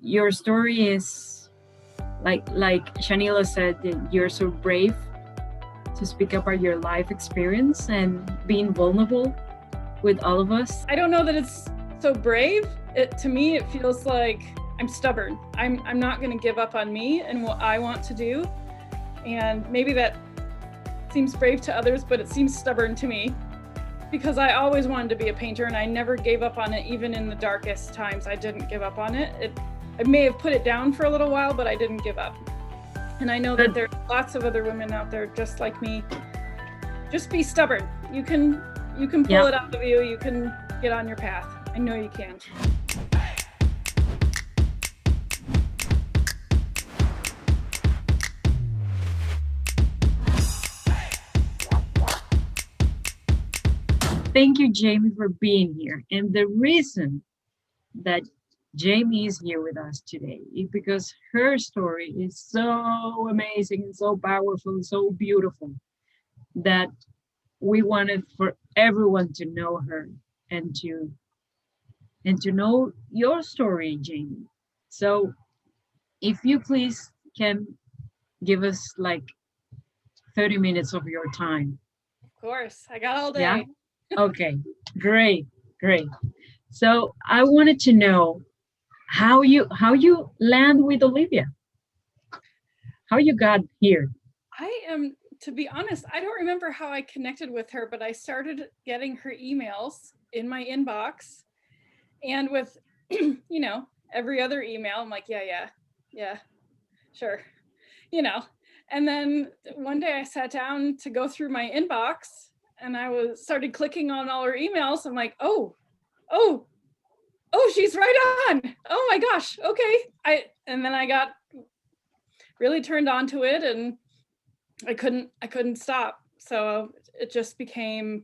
your story is like Shanila said, that you're so brave to speak about your life experience and being vulnerable with all of us. I don't know that it's so brave. To me, it feels like I'm stubborn. I'm not going to give up on me and what I want to do. And maybe that seems brave to others, but it seems stubborn to me because I always wanted to be a painter and I never gave up on it. Even in the darkest times, I didn't give up on it. I may have put it down for a little while, but I didn't give up. And I know that there's lots of other women out there just like me. Just be stubborn. You can pull it out of you. You can get on your path. I know you can. Thank you, Jamie, for being here. And the reason that Jamie is here with us today is because her story is so amazing and so powerful and so beautiful that we wanted for everyone to know her and to know your story, Jamie. So if you please can give us like 30 minutes of your time. Of course, I got all day. Yeah. Okay. Great. Great. So I wanted to know how you land with Olivia. How you got here. To be honest, I don't remember how I connected with her, but I started getting her emails in my inbox, and with every other email, I'm like, yeah, sure, and then one day I sat down to go through my inbox and I started clicking on all her emails. I'm like, oh, she's right on. Oh my gosh. Okay. And then I got really turned on to it and I couldn't stop. So it just became,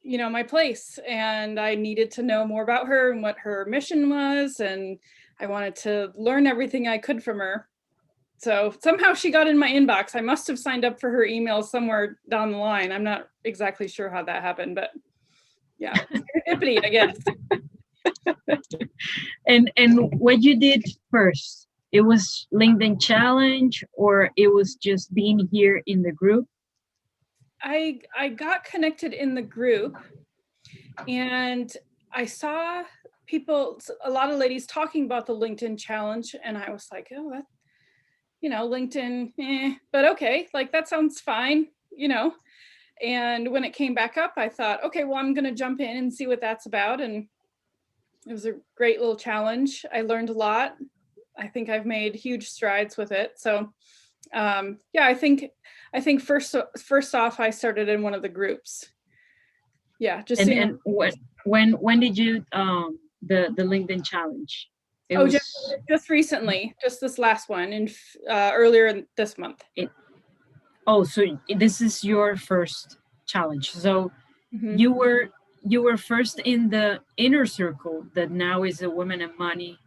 my place, and I needed to know more about her and what her mission was. And I wanted to learn everything I could from her. So somehow she got in my inbox. I must have signed up for her email somewhere down the line. I'm not exactly sure how that happened, but yeah, serendipity, I guess. And what you did first, it was LinkedIn challenge or it was just being here in the group? I got connected in the group and I saw a lot of ladies talking about the LinkedIn challenge, and I was like, oh, that, LinkedIn, but okay, like that sounds fine, And when it came back up, I thought, okay, well, I'm going to jump in and see what that's about. And it was a great little challenge. I learned a lot. I think I've made huge strides with it. So I think first off, I started in one of the groups. Yeah, just and when did you the LinkedIn challenge? Just recently, just this last one, in earlier this month. So this is your first challenge. So you were first in the inner circle that now is a Women and Money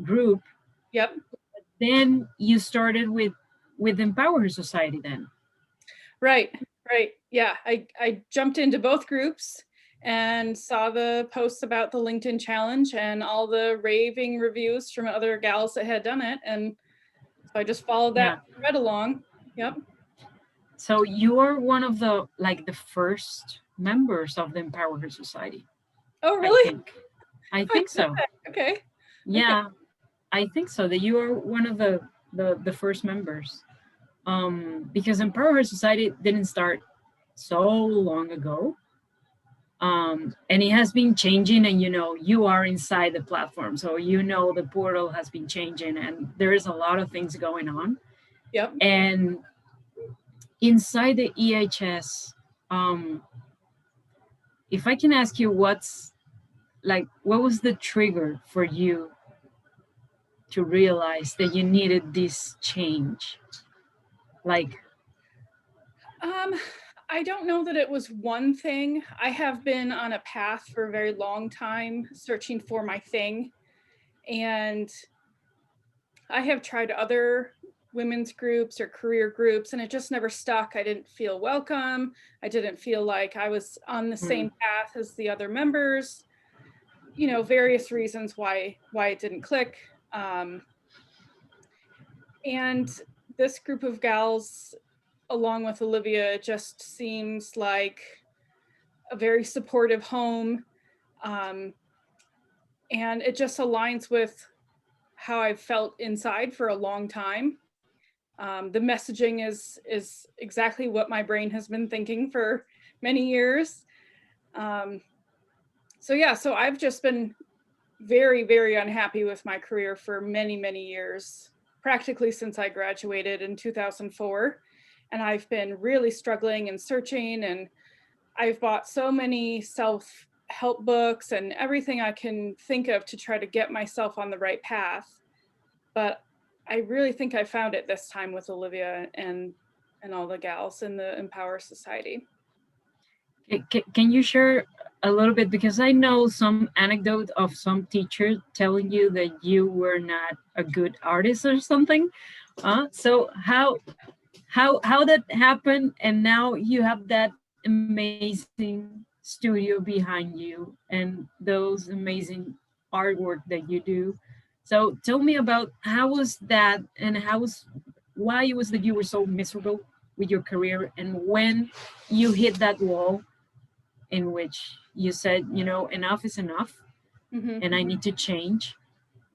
group. Yep. Then you started with Empower Her Society then. Right. Yeah, I jumped into both groups and saw the posts about the LinkedIn challenge and all the raving reviews from other gals that had done it. And so I just followed that thread along. Yep. So you are one of the first members of the Empower Her Society. Oh, really? I think so. Okay. Yeah, okay. I think so, that you are one of the first members. Because Empower Her Society didn't start so long ago. And it has been changing, and you are inside the platform, so the portal has been changing and there is a lot of things going on. Yep. And inside the EHS, if I can ask you, what was the trigger for you to realize that you needed this change? I don't know that it was one thing. I have been on a path for a very long time searching for my thing. And I have tried other women's groups or career groups, and it just never stuck. I didn't feel welcome. I didn't feel like I was on the same path as the other members. Various reasons why it didn't click. Um, and this group of gals, along with Olivia, just seems like a very supportive home. And it just aligns with how I've felt inside for a long time. The messaging is exactly what my brain has been thinking for many years. So yeah, so I've just been very, very unhappy with my career for many, many years, practically since I graduated in 2004. And I've been really struggling and searching, and I've bought so many self-help books and everything I can think of to try to get myself on the right path. But I really think I found it this time with Olivia and all the gals in the Empower Society. Can you share a little bit, because I know some anecdote of some teacher telling you that you were not a good artist or something. So how that happened, and now you have that amazing studio behind you and those amazing artwork that you do. So tell me about how was that, and why it was that you were so miserable with your career, and when you hit that wall in which you said, enough is enough, Mm-hmm. and I need to change.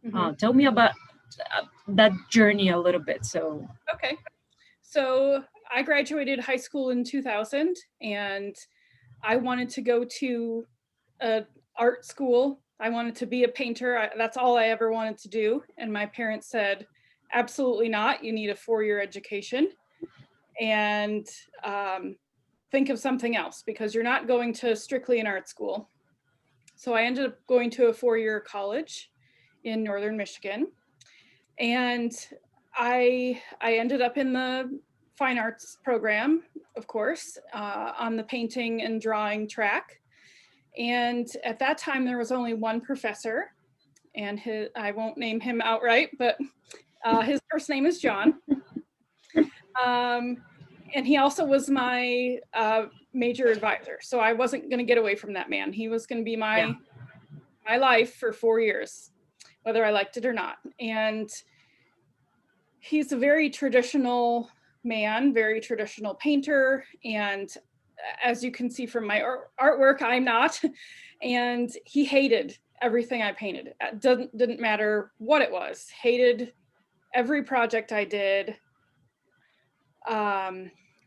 Mm-hmm. Tell me about that journey a little bit. So Okay. So I graduated high school in 2000, and I wanted to go to a art school. I wanted to be a painter. That's all I ever wanted to do. And my parents said, absolutely not. You need a 4-year education, and think of something else, because you're not going to strictly an art school. So I ended up going to a 4-year college in Northern Michigan. And I ended up in the fine arts program, of course, on the painting and drawing track. And at that time, there was only one professor, and I won't name him outright, but his first name is John. And he also was my major advisor. So I wasn't going to get away from that man. He was going to be my life for 4 years, whether I liked it or not. And he's a very traditional man, very traditional painter. And as you can see from my artwork, I'm not. And he hated everything I painted. It didn't matter what it was. Hated every project I did.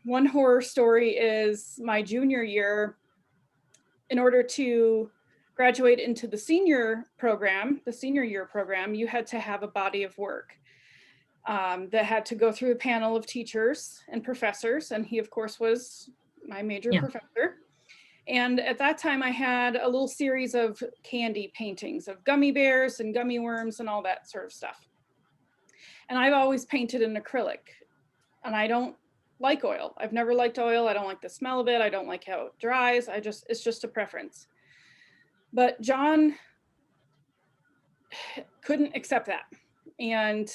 One horror story is my junior year. In order to graduate into the senior year program, you had to have a body of work that had to go through a panel of teachers and professors. And he, of course, was my major professor. And at that time, I had a little series of candy paintings of gummy bears and gummy worms and all that sort of stuff. And I've always painted in acrylic, and I don't like oil. I've never liked oil. I don't like the smell of it. I don't like how it dries. It's just a preference. But John couldn't accept that. And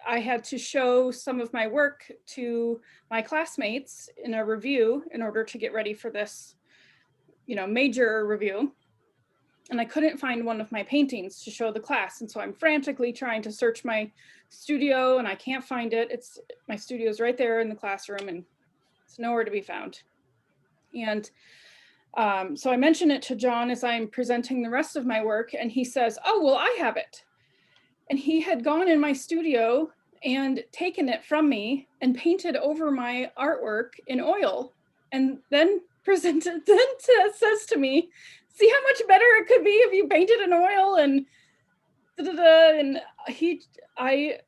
I had to show some of my work to my classmates in a review in order to get ready for this, major review. And I couldn't find one of my paintings to show the class. And so I'm frantically trying to search my studio, and I can't find it. My studio's right there in the classroom, and it's nowhere to be found. And so I mention it to John as I'm presenting the rest of my work, and he says, "Oh, well, I have it." And he had gone in my studio and taken it from me and painted over my artwork in oil, and then says to me, "See how much better it could be if you painted in oil," and and I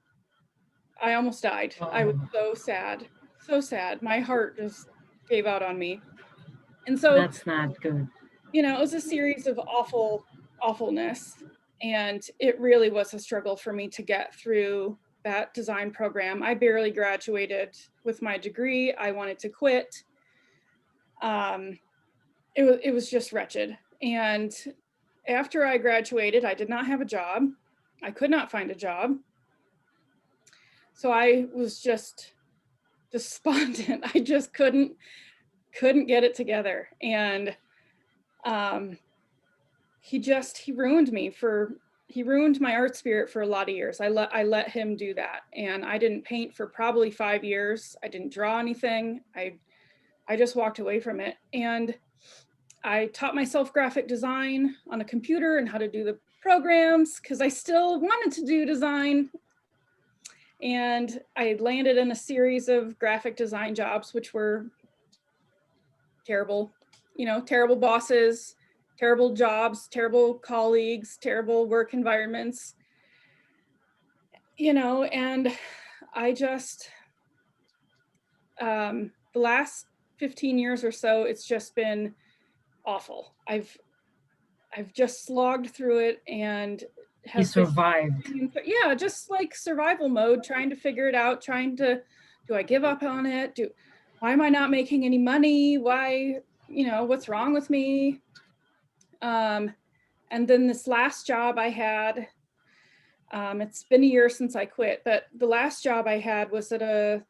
almost died. I was so sad. My heart just gave out on me. And so that's not good. It was a series of awfulness. And it really was a struggle for me to get through that design program. I barely graduated with my degree. I wanted to quit. It was just wretched. And after I graduated, I did not have a job. I could not find a job. So I was just despondent. I just couldn't get it together. And he ruined me for he ruined my art spirit for a lot of years. I let him do that, and I didn't paint for probably 5 years. I didn't draw anything. I just walked away from it, and I taught myself graphic design on a computer and how to do the programs because I still wanted to do design. And I landed in a series of graphic design jobs, which were terrible, terrible bosses, terrible jobs, terrible colleagues, terrible work environments, and I just, the last 15 years or so, it's just been awful. I've just slogged through it and You survived. Yeah, just like survival mode, trying to figure it out, do I give up on it? Why am I not making any money? Why, what's wrong with me? And then this last job I had, it's been a year since I quit, but the last job I had was at a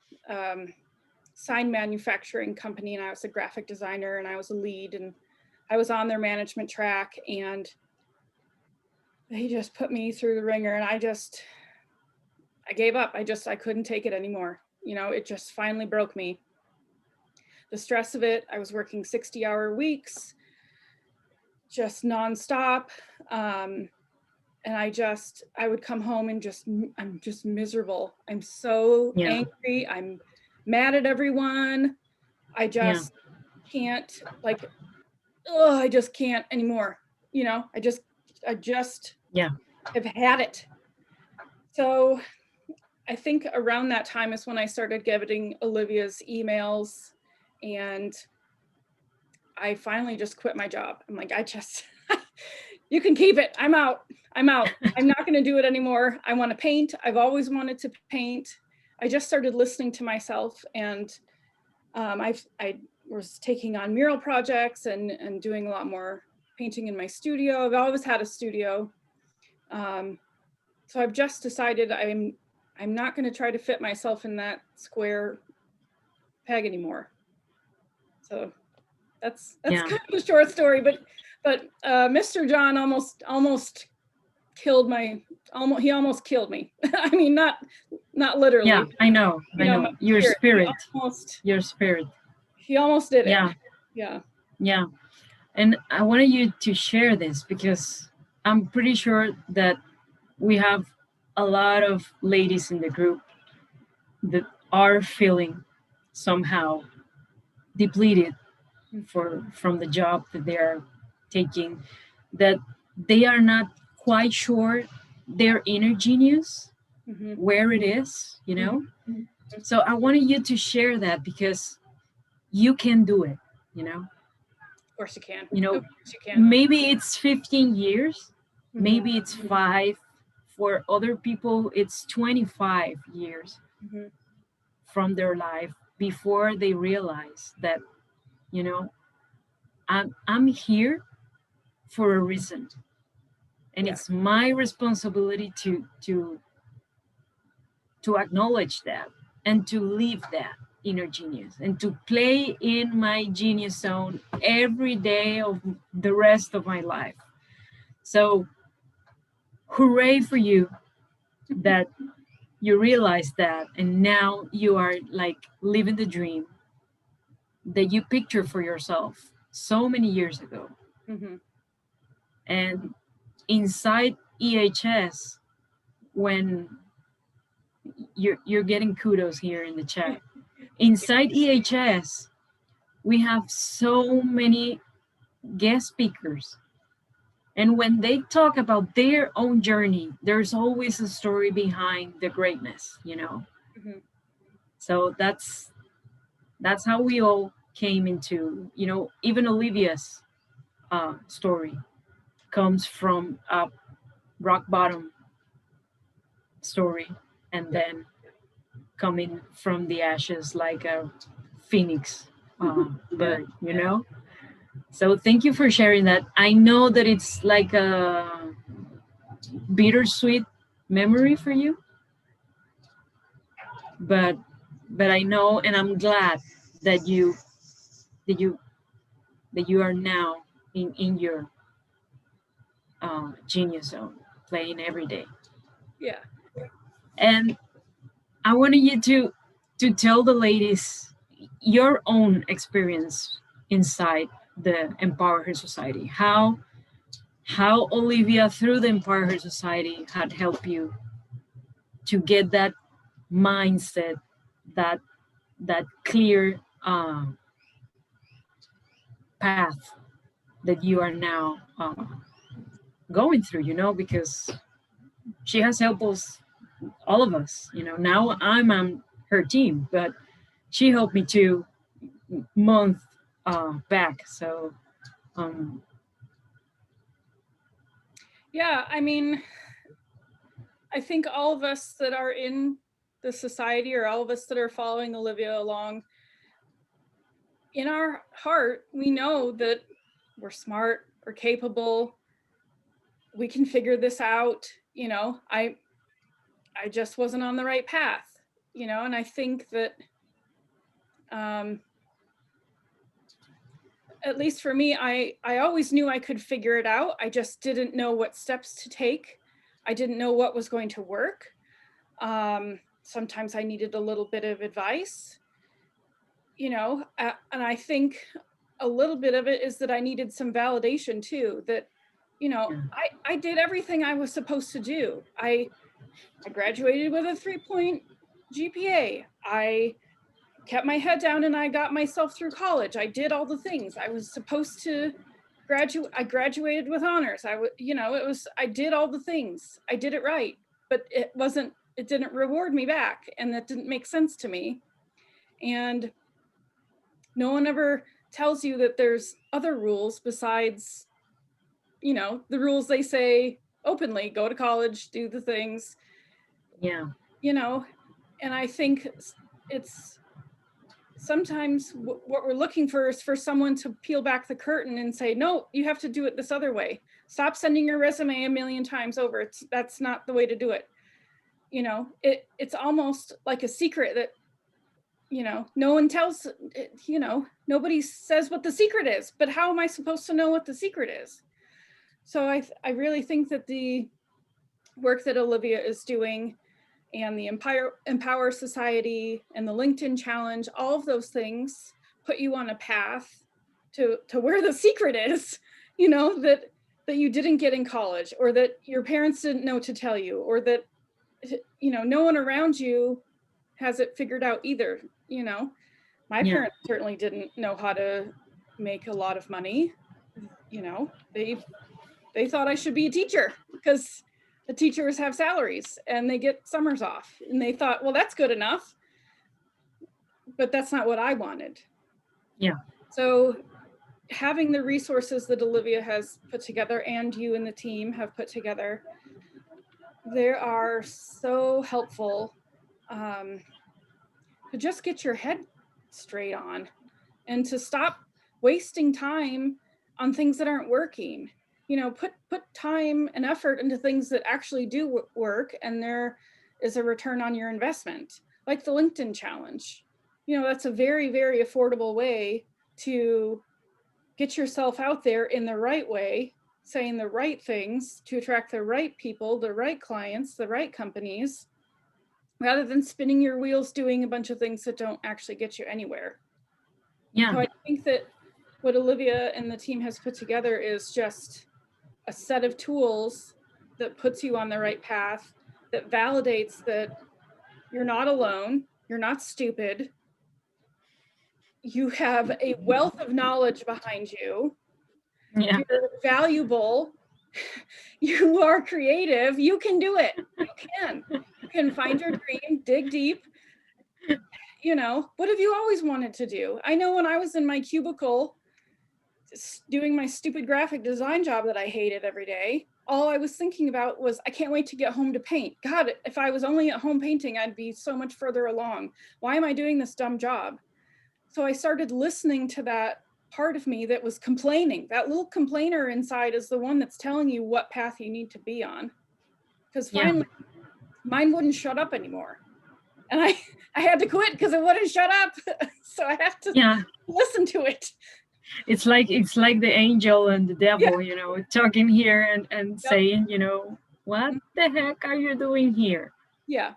sign manufacturing company, and I was a graphic designer, and I was a lead, and I was on their management track, and they just put me through the ringer, and I gave up. I couldn't take it anymore. It just finally broke me. The stress of it, I was working 60-hour weeks, just nonstop. And I would come home and I'm just miserable. I'm so angry. I'm mad at everyone. I just can't, I just can't anymore. I just have had it. So I think around that time is when I started getting Olivia's emails, and I finally just quit my job. I'm like, you can keep it. I'm out. I'm not going to do it anymore. I want to paint. I've always wanted to paint. I just started listening to myself, and I was taking on mural projects and doing a lot more painting in my studio. I've always had a studio. So I've just decided I'm not going to try to fit myself in that square peg anymore. So that's kind of a short story, but Mr. John almost killed he almost killed me. I mean, not literally. Yeah, I know. Your spirit. Your spirit. He almost did it. Yeah. And I wanted you to share this because I'm pretty sure that we have a lot of ladies in the group that are feeling somehow depleted from the job that they are taking, that they are not quite sure their inner genius, where it is, Mm-hmm. So I wanted you to share that because you can do it, Of course you can. Of course you can. Maybe it's 15 years, maybe it's 5. For other people, it's 25 years from their life before they realize that, I'm here for a reason, and it's my responsibility to acknowledge that and to live that inner genius and to play in my genius zone every day of the rest of my life. So hooray for you that you realize that, and now you are living the dream that you pictured for yourself so many years ago. And inside EHS, when you're getting kudos here in the chat, inside EHS we have so many guest speakers, and when they talk about their own journey, there's always a story behind the greatness, So that's how we all came into, even Olivia's story comes from a rock bottom story, and then coming from the ashes like a phoenix bird, So thank you for sharing that. I know that it's like a bittersweet memory for you, but I know, and I'm glad that you are now in your genius zone. playing every day. Yeah. And I wanted you to tell the ladies your own experience inside the Empower Her Society. How Olivia through the Empower Her Society had helped you to get that mindset, that that clear path that you are now going through. Because she has helped us, all of us. Now I'm on her team, but she helped me too month back. So Yeah, I mean, I think all of us that are in the society, or all of us that are following Olivia along, in our heart, we know that we're smart, we're capable, we can figure this out. I just wasn't on the right path, and I think that at least for me, I always knew I could figure it out. I just didn't know what steps to take. I didn't know what was going to work. Sometimes I needed a little bit of advice, and I think a little bit of it is that I needed some validation too, that, I did everything I was supposed to do. I graduated with a 3-point GPA. I kept my head down and I got myself through college. I did all the things I was supposed to graduate. I graduated with honors. I did all the things. I did it right, but it didn't reward me back. And that didn't make sense to me. And no one ever tells you that there's other rules besides, the rules they say openly: go to college, do the things. Yeah. And I think it's sometimes what we're looking for is for someone to peel back the curtain and say, no, you have to do it this other way. Stop sending your resume a million times over. That's not the way to do it. It's almost like a secret that, no one tells, nobody says what the secret is, but how am I supposed to know what the secret is? So I really think that the work that Olivia is doing, and the Empower Society and the LinkedIn Challenge, all of those things put you on a path to where the secret is, that you didn't get in college, or that your parents didn't know to tell you, or that, no one around you has it figured out either. My parents certainly didn't know how to make a lot of money. They thought I should be a teacher because the teachers have salaries and they get summers off, and they thought, well, that's good enough, but that's not what I wanted. Yeah. So having the resources that Olivia has put together, and you and the team have put together, they are so helpful to just get your head straight on, and to stop wasting time on things that aren't working. Put time and effort into things that actually do work, and there is a return on your investment, like the LinkedIn Challenge. That's a very, very affordable way to get yourself out there in the right way, saying the right things to attract the right people, the right clients, the right companies, rather than spinning your wheels doing a bunch of things that don't actually get you anywhere. Yeah. So I think that what Olivia and the team has put together is just a set of tools that puts you on the right path, that validates that you're not alone, you're not stupid, you have a wealth of knowledge behind you, you're valuable, you are creative, you can do it. You can find your dream, dig deep. What have you always wanted to do? I know when I was in my cubicle doing my stupid graphic design job that I hated every day, all I was thinking about was, I can't wait to get home to paint. God, if I was only at home painting, I'd be so much further along. Why am I doing this dumb job? So I started listening to that part of me that was complaining. That little complainer inside is the one that's telling you what path you need to be on. Because finally, mine wouldn't shut up anymore. And I had to quit because it wouldn't shut up. So I have to listen to it. It's like the angel and the devil, talking here and saying, what the heck are you doing here? Yeah.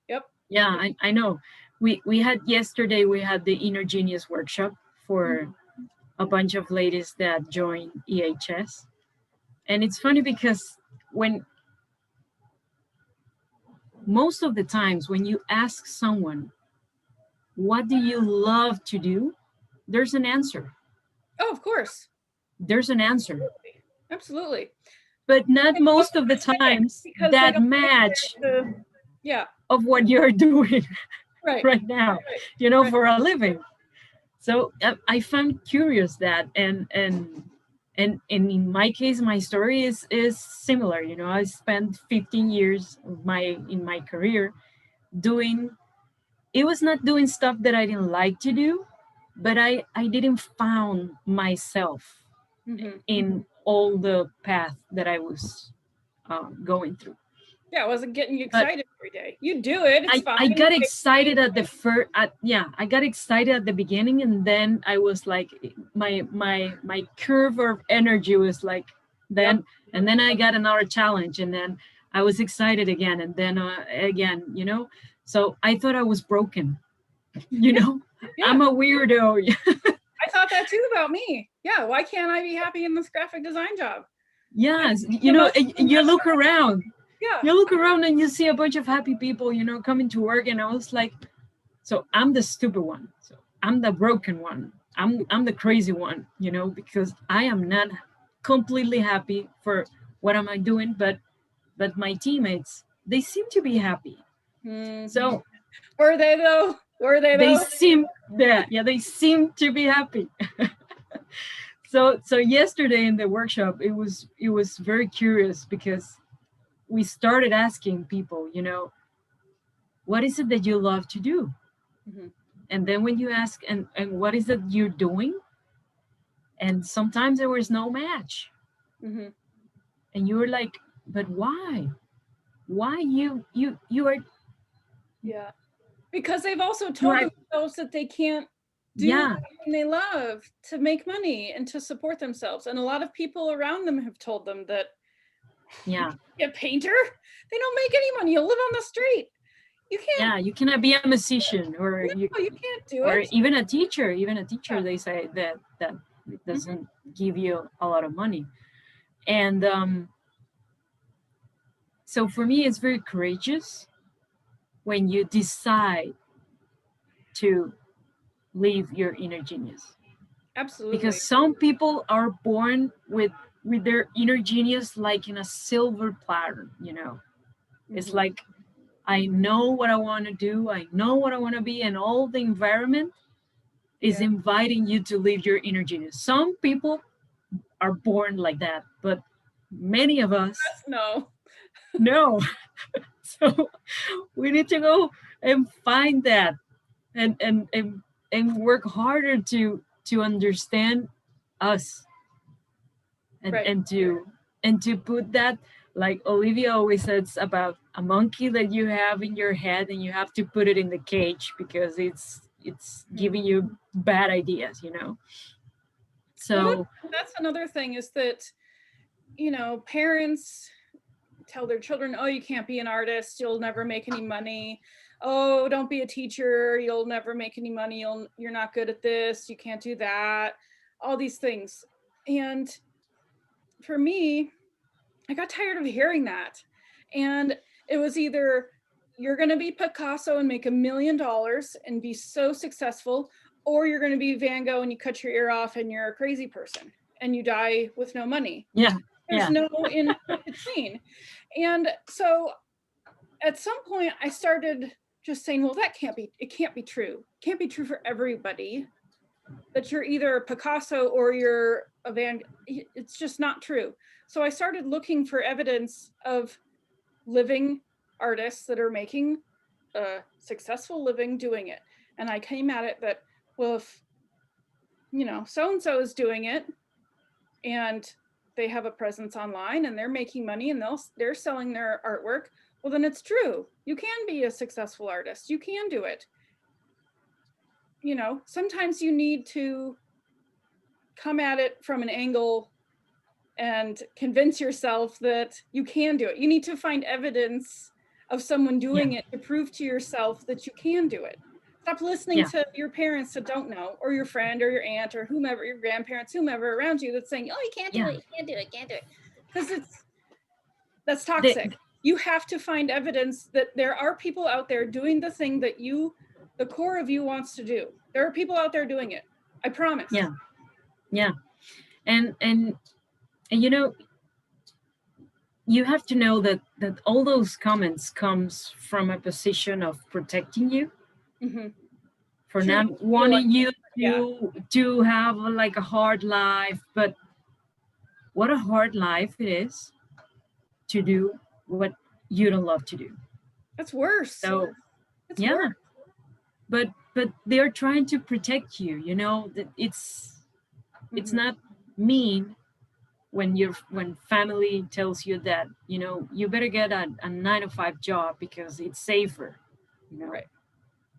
Yep. Yeah, I know. We had yesterday, we had the Inner Genius workshop for a bunch of ladies that joined EHS. And it's funny because when most of the times when you ask someone, what do you love to do? There's an answer. Oh, of course. There's an answer. Absolutely. But not They don't most of the wanna say it times because they that don't want match there to, yeah, of what you're doing right. right now, Right. you know, Right. for a living. So I found curious that, and in my case, my story is similar. You know, I spent 15 years of my in my career doing. It was not doing stuff that I didn't like to do, but I didn't found myself Mm-hmm. in all the path that I was going through. Yeah, I wasn't getting you But excited every day. You do it, it's fine. I got It takes excited at the first, yeah, I got excited at the beginning, and then I was like, my curve of energy was like, then, Yep. and then I got another challenge, and then I was excited again, and then again, you know. So I thought I was broken, you Yeah. know. Yeah. I'm a weirdo. I thought that too about me. Yeah, why can't I be happy in this graphic design job? Yes, you The know, most you look around. Yeah. You look around and you see a bunch of happy people, you know, coming to work, and I was like, so I'm the stupid one. So I'm the broken one. I'm the crazy one, you know, because I am not completely happy for what am I doing, but my teammates, they seem to be happy. Mm-hmm. So Were they though? Were they they though? seem yeah, they seem to be happy. So yesterday in the workshop, it was very curious because we started asking people, you know, what is it that you love to do? Mm-hmm. And then when you ask, and what is it you're doing, and sometimes there was no match, Mm-hmm. and you were like, but why you are Yeah. Because they've also you told are themselves that they can't do yeah, anything they love to make money and to support themselves. And a lot of people around them have told them that yeah, a painter, they don't make any money. You'll live on the street. You can't, yeah, you cannot be a musician, or you, no, you can't do or it. even a teacher. Even a teacher, Yeah. they say that it Mhm. doesn't give you a lot of money. And so for me, it's very courageous when you decide to live your inner genius, because Absolutely. some people are born with their inner genius like in a silver platter, you know. It's Mhm. like, I know what I want to do, I know what I want to be, and all the environment is Yeah. inviting you to live your inner genius. Some people are born like that, but many of us No. no. So we need to go and find that, and work harder to understand us, Right. and to put that, like Olivia always says about a monkey that you have in your head, and you have to put it in the cage because it's giving you bad ideas, you know. Well, So that's another thing is that, parents tell their children, oh, you can't be an artist, you'll never make any money. Oh, don't be a teacher, you'll never make any money, you're not good at this, you can't do that, all these things. And for me, I got tired of hearing that. And it was either you're going to be Picasso and make $1 million and be so successful, or you're going to be Van Gogh and you cut your ear off and you're a crazy person and you die with no money. yeah, There's yeah, no in between. And so at some point I started just saying, well, it can't be true. It can't be true for everybody that you're either Picasso or you're a Van. It's just not true. So I started looking for evidence of living artists that are making a successful living doing it. And I came at it that, well, if, so-and-so is doing it and they have a presence online and they're making money and they're selling their artwork, well, then it's true. You can be a successful artist. You can do it. Sometimes you need to come at it from an angle and convince yourself that you can do it. You need to find evidence of someone doing it to prove to yourself that you can do it. Stop listening to your parents that don't know, or your friend or your aunt or whomever, your grandparents, whomever around you that's saying, oh, you can't do it, you can't do it, can't do it. Because that's toxic. You have to find evidence that there are people out there doing the thing that the core of you wants to do. There are people out there doing it. I promise. Yeah. And you know, you have to know that all those comments comes from a position of protecting you, for not wanting you to have like a hard life. But what a hard life it is to do what you don't love to do. That's worse. So worse. But they're trying to protect you, you know, that it's not mean when family tells you that, you know, you better get a 9-to-5 job because it's safer, you know.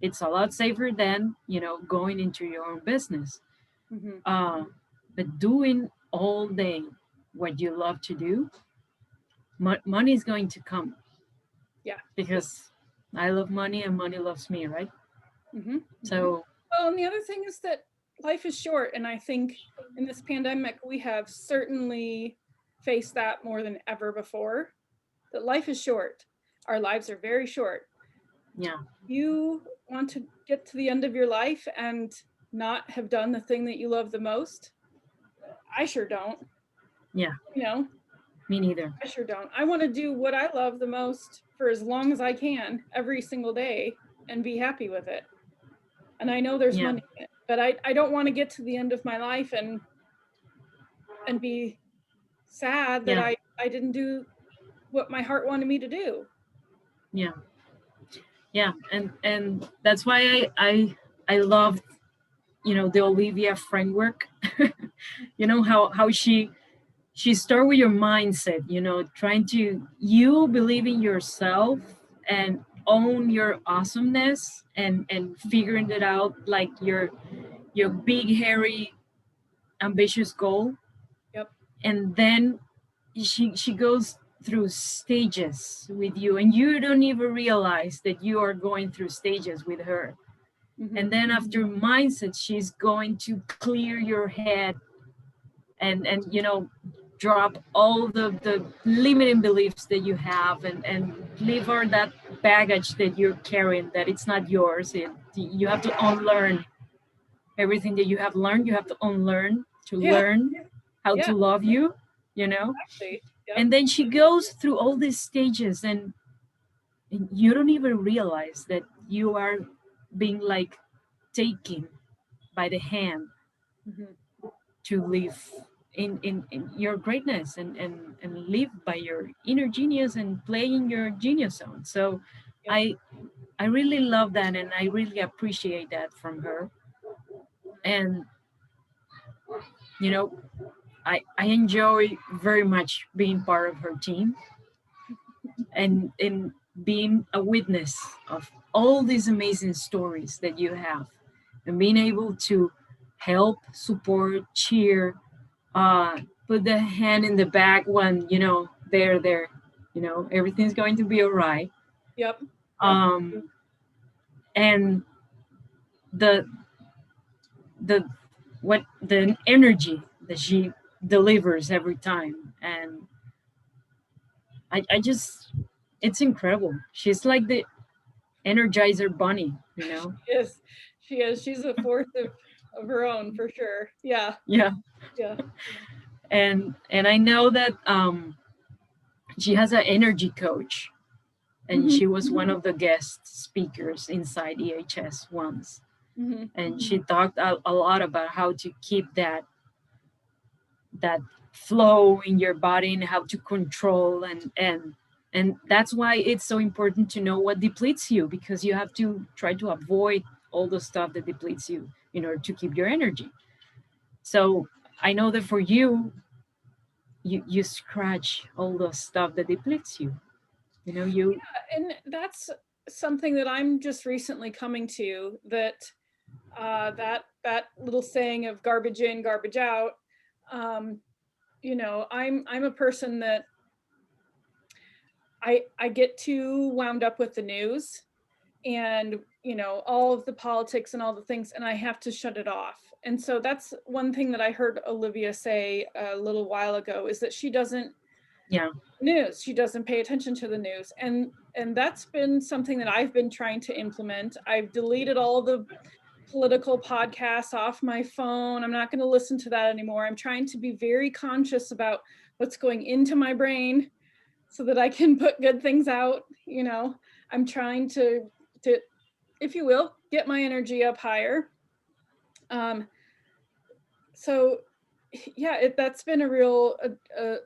It's a lot safer than, you know, going into your own business. But doing all day what you love to do, money is going to come. Because I love money and money loves me, right? So well, and the other thing is that life is short, and I think in this pandemic we have certainly faced that more than ever before, that life is short. Our lives are very short. You want to get to the end of your life and not have done the thing that you love the most? I sure don't. You know, me neither. I sure don't. I want to do what I love the most for as long as I can every single day and be happy with it. And I know there's money in it, but I don't want to get to the end of my life and be sad that I didn't do what my heart wanted me to do. And that's why I love, you know, the Olivia framework. You know, how she start with your mindset, you know, trying to you believe in yourself and own your awesomeness and figuring it out, like your big hairy ambitious goal. And then she goes through stages with you, and you don't even realize that you are going through stages with her. And then after mindset, she's going to clear your head and you know, drop all the limiting beliefs that you have and leave all that baggage that you're carrying, that it's not yours. You have to unlearn everything that you have learned. You have to unlearn to learn how to love you, you know. And then she goes through all these stages, and you don't even realize that you are being like taken by the hand to live in your greatness and live by your inner genius and play in your genius zone. So I really love that, and I really appreciate that from her. And you know, I enjoy very much being part of her team and being a witness of all these amazing stories that you have, and being able to help, support, cheer, put the hand in the back when, you know, they're there, you know, everything's going to be all right. And the energy that she delivers every time, and I just, it's incredible. She's like the Energizer Bunny, you know. She is. She's a force of her own, for sure. Yeah. And I know that she has an energy coach, and she was one of the guest speakers inside EHS once. And she talked a lot about how to keep that flow in your body and how to control, and that's why it's so important to know what depletes you, because you have to try to avoid all the stuff that depletes you in order to keep your energy. So I know that for you scratch all the stuff that depletes you, you know. And that's something that I'm just recently coming to, that that little saying of garbage in, garbage out, I'm a person that I get too wound up with the news and all of the politics and all the things, and I have to shut it off. And so that's one thing that I heard Olivia say a little while ago, is that she doesn't Yeah. she doesn't pay attention to the news. And that's been something that I've been trying to implement. I've deleted all the political podcasts off my phone. I'm not going to listen to that anymore. I'm trying to be very conscious about what's going into my brain so that I can put good things out. I'm trying to, if you will, get my energy up higher. So yeah, that's been a real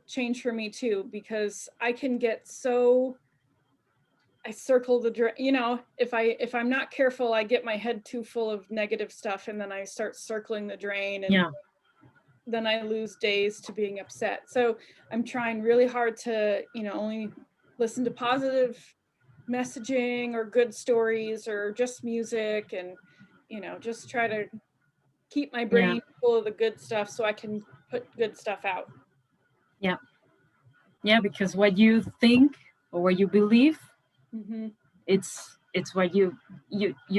change for me too, because I can get so, I circle the drain. If I'm not careful, I get my head too full of negative stuff, and then I start circling the drain, and then I lose days to being upset. So I'm trying really hard to only listen to positive messaging or good stories or just music, and just try to keep my brain full of the good stuff so I can put good stuff out. Yeah, because what you think or what you believe, Mm-hmm. it's what you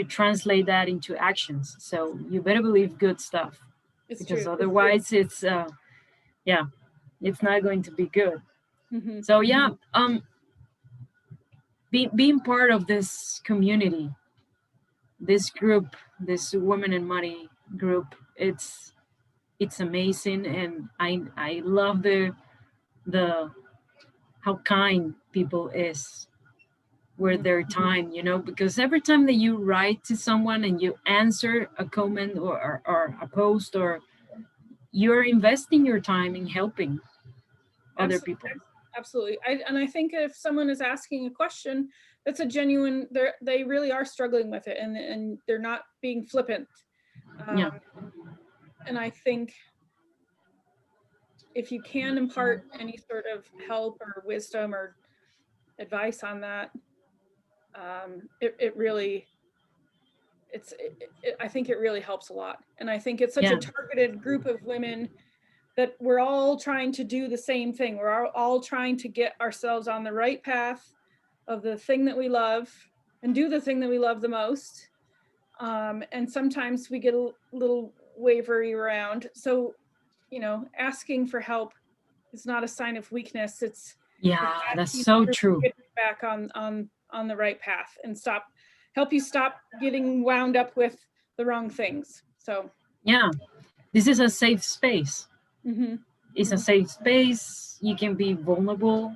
translate that into actions. So you better believe good stuff, because otherwise it's it's not going to be good. Mm-hmm. So being part of this community, this group, this Women in Money group, it's amazing. And I love the how kind people is with their time, because every time that you write to someone and you answer a comment or a post, or you're investing your time in helping other people. Absolutely. I think if someone is asking a question, that's a genuine, they really are struggling with it, and they're not being flippant. And I think if you can impart any sort of help or wisdom or advice on that, it really, I think it really helps a lot. And I think it's such a targeted group of women that we're all trying to do the same thing. We're all trying to get ourselves on the right path of the thing that we love and do the thing that we love the most. And sometimes we get a little wavery around. So, asking for help is not a sign of weakness. It's that's so true. Get back on the right path and help you stop getting wound up with the wrong things. So this is a safe space. Mm-hmm. It's a safe space. You can be vulnerable.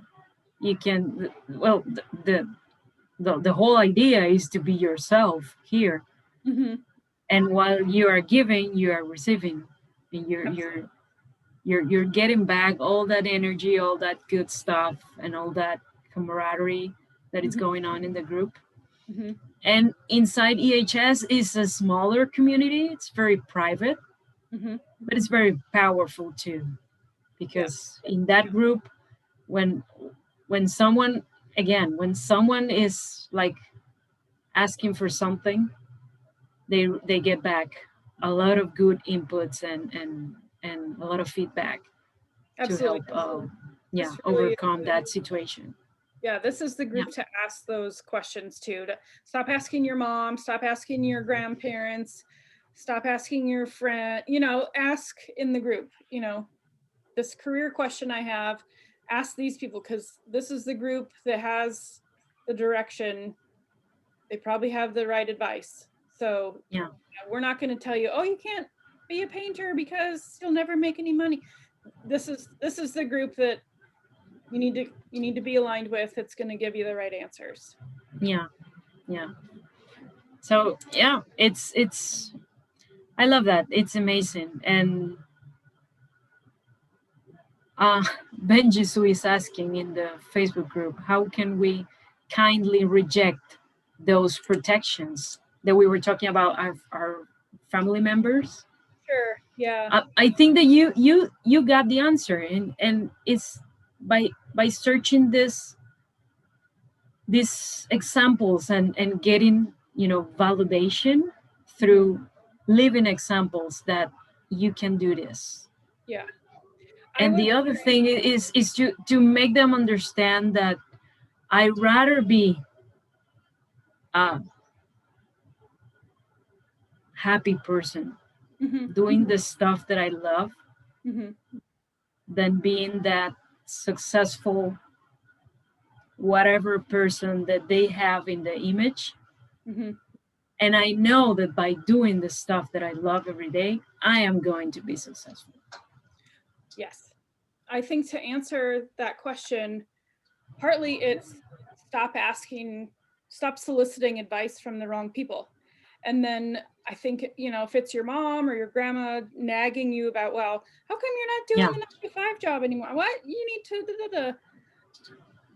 You can, well, the whole idea is to be yourself here. Mm-hmm. And while you are giving, you are receiving, and you're getting back all that energy, all that good stuff, and all that camaraderie that is going on in the group. Mm-hmm. And inside EHS is a smaller community. It's very private, but it's very powerful too, because in that group, when someone is like asking for something, they get back a lot of good inputs and a lot of feedback. Absolutely. To help overcome that situation. Yeah, this is the group to ask those questions to stop asking your mom, stop asking your grandparents, stop asking your friend, ask in the group, this career question I have, ask these people, because this is the group that has the direction. They probably have the right advice. So we're not going to tell you, oh, you can't be a painter because you'll never make any money. This is the group that you need to be aligned with. It's going to give you the right answers. So it's I love that. It's amazing. And Benji Sue is asking in the Facebook group, how can we kindly reject those protections that we were talking about, our family members? Sure. Yeah. I think that you got the answer, and it's by searching these examples and getting validation through living examples that you can do this. Yeah, I And would the other thing is to make them understand that I rather be a happy person mhm, doing the stuff that I love mhm, than being that successful whatever person that they have in the image. mhm. And I know that by doing the stuff that I love every day, I am going to be successful. Yes. I think to answer that question, partly it's stop asking, stop soliciting advice from the wrong people. And then I think, if it's your mom or your grandma nagging you about, well, how come you're not doing Yeah. the 9 to 5 job anymore? What? You need to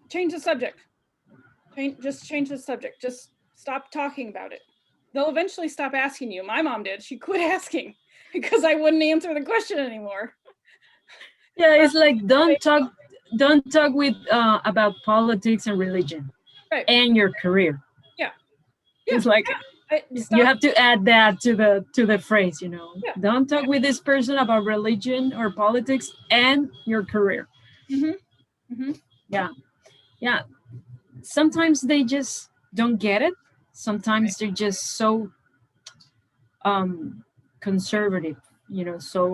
change the subject. Just change the subject. Just stop talking about it. They'll eventually stop asking you. My mom did. She quit asking because I wouldn't answer the question anymore. Yeah, it's like don't talk with about politics and religion Right. and your career. Yeah. It's Yeah. like you Stop. have to add that to the phrase, Yeah. don't talk with this person about religion or politics and your career. Mm-hmm. Mm-hmm. Yeah. Yeah, sometimes they just don't get it. Sometimes they're just so um conservative, so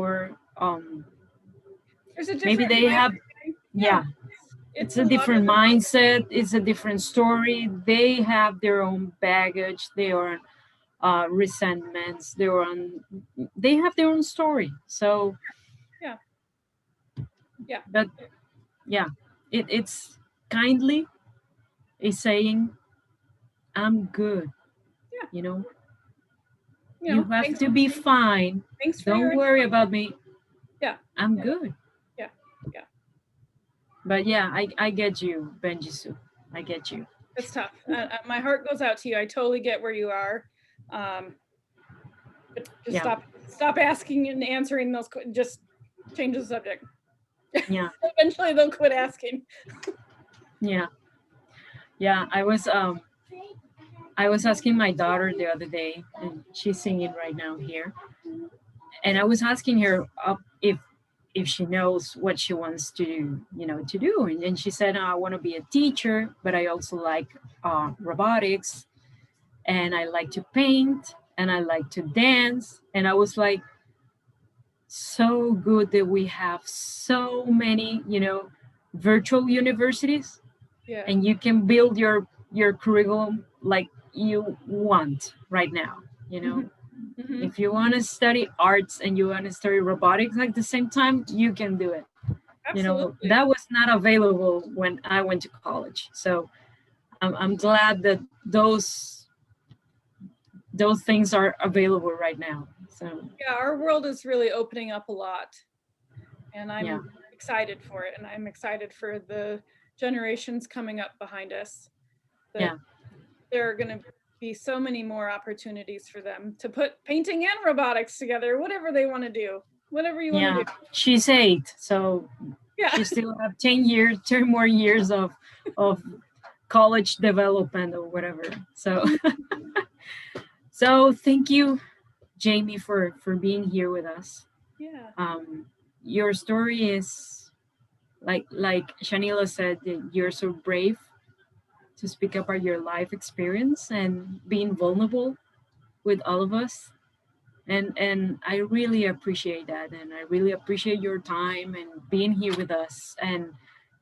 There's a maybe different they have, mindset. Yeah. yeah, it's It's a a lot different of mindset, it's a different story, they have their own baggage, their own resentments, they have their own story. So yeah. Yeah. but yeah, it's kindly is saying I'm good, Yeah. you know you have Thanks. to be fine, Thanks for your don't worry about me, yeah. I'm good. Yeah. Yeah. But yeah, I get you, Benjisu. I get you. It's tough. My heart goes out to you. I totally get where you are. But just Yeah, stop asking and answering those. Just change the subject. yeah, Eventually, they'll quit asking. yeah, yeah. I was asking my daughter the other day, and she's singing right now here. And I was asking her if she knows what she wants to do, and then she said, I want to be a teacher, but I also like robotics, and I like to paint, and I like to dance. And I was like, so good that we have so many, virtual universities, Yeah. and you can build your curriculum like you want right now. You Mm-hmm. know, Mm-hmm. if you want to study arts and you want to study robotics at the same time, you can do it. Absolutely. That was not available when I went to college. So I'm glad that those things are available right now. So Yeah, our world is really opening up a lot, and yeah, I'm excited for it, and I'm excited for the generations coming up behind us. That yeah, there are going to be so many more opportunities for them to put painting and robotics together, whatever they want to do, whatever you want to yeah. do. She's 8, so Yeah. she still have 10 more years of college development or whatever. So so thank you, Jamie, for being here with us. Yeah. Your story is like Shanila said, that you're so brave to speak about your life experience and being vulnerable with all of us. And I really appreciate that, and I really appreciate your time and being here with us and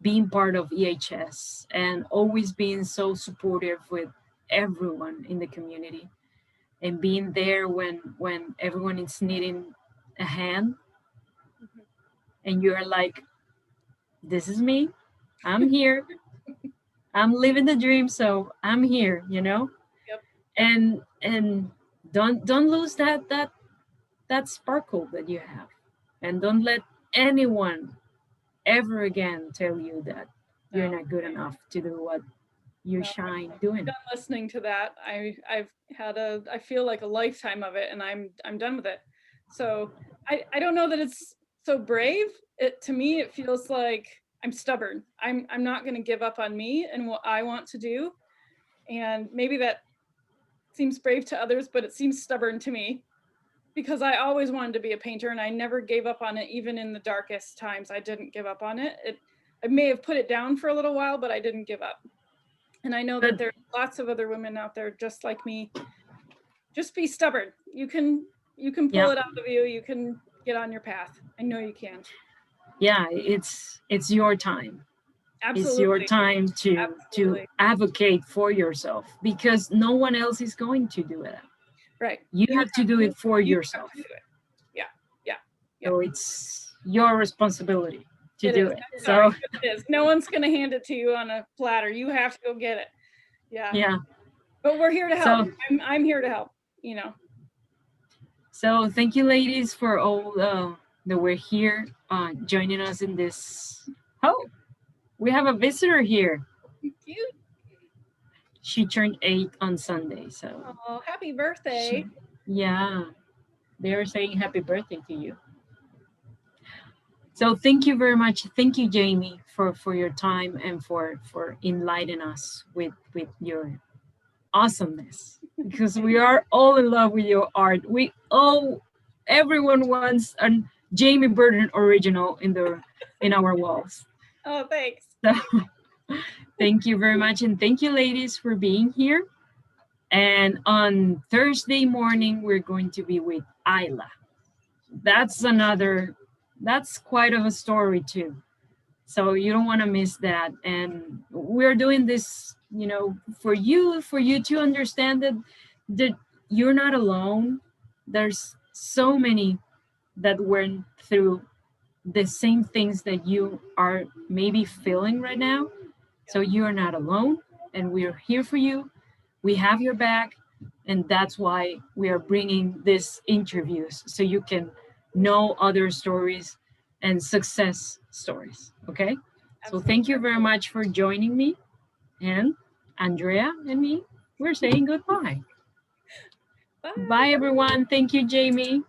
being part of EHS and always being so supportive with everyone in the community and being there when everyone is needing a hand, Mhm. and you're like, this is me, I'm here, I'm living the dream, so I'm here. Yep. And don't lose that sparkle that you have, and don't let anyone ever again tell you that you're No. not good enough to do what you No. shine I'm doing. done listening to that. I feel like a lifetime of it, and I'm done with it. So I don't know that it's so brave. It to me it feels like I'm stubborn. I'm not going to give up on me and what I want to do. And maybe that seems brave to others, but it seems stubborn to me. because I always wanted to be a painter and I never gave up on it. Even in the darkest times, I didn't give up on it. I may have put it down for a little while, but I didn't give up. And I know that there's lots of other women out there just like me. Just be stubborn. You can pull it out of you. You can get on your path. I know you can. Yeah, it's your time. Absolutely. It's your time to advocate for yourself, because no one else is going to do it. Right. You have to do it for yourself. Yeah. So it's your responsibility to do it. So it is. No one's going to hand it to you on a platter. You have to go get it. Yeah. But we're here to help. So, I'm here to help, you know. So thank you, ladies, for all that were here joining us in this. Oh, we have a visitor here. Cute. She turned 8 on Sunday. So. Oh, happy birthday. Yeah. They are saying happy birthday to you. So thank you very much. Thank you, Jamie, for your time and for enlightening us with your awesomeness, because we are all in love with your art. Everyone wants a Jamie Burton original in our walls. Oh, thanks. So, thank you very much, and thank you, ladies, for being here. And on Thursday morning, we're going to be with Isla. That's quite of a story too. So you don't want to miss that. And we're doing this, you know, for you to understand that you're not alone. There's so many that went through the same things that you are maybe feeling right now. So you are not alone, and we're here for you. We have your back, and that's why we are bringing these interviews, so you can know other stories and success stories. Okay. Absolutely. So thank you very much for joining me, and Andrea and me, we're saying goodbye. Bye everyone. Thank you, Jamie.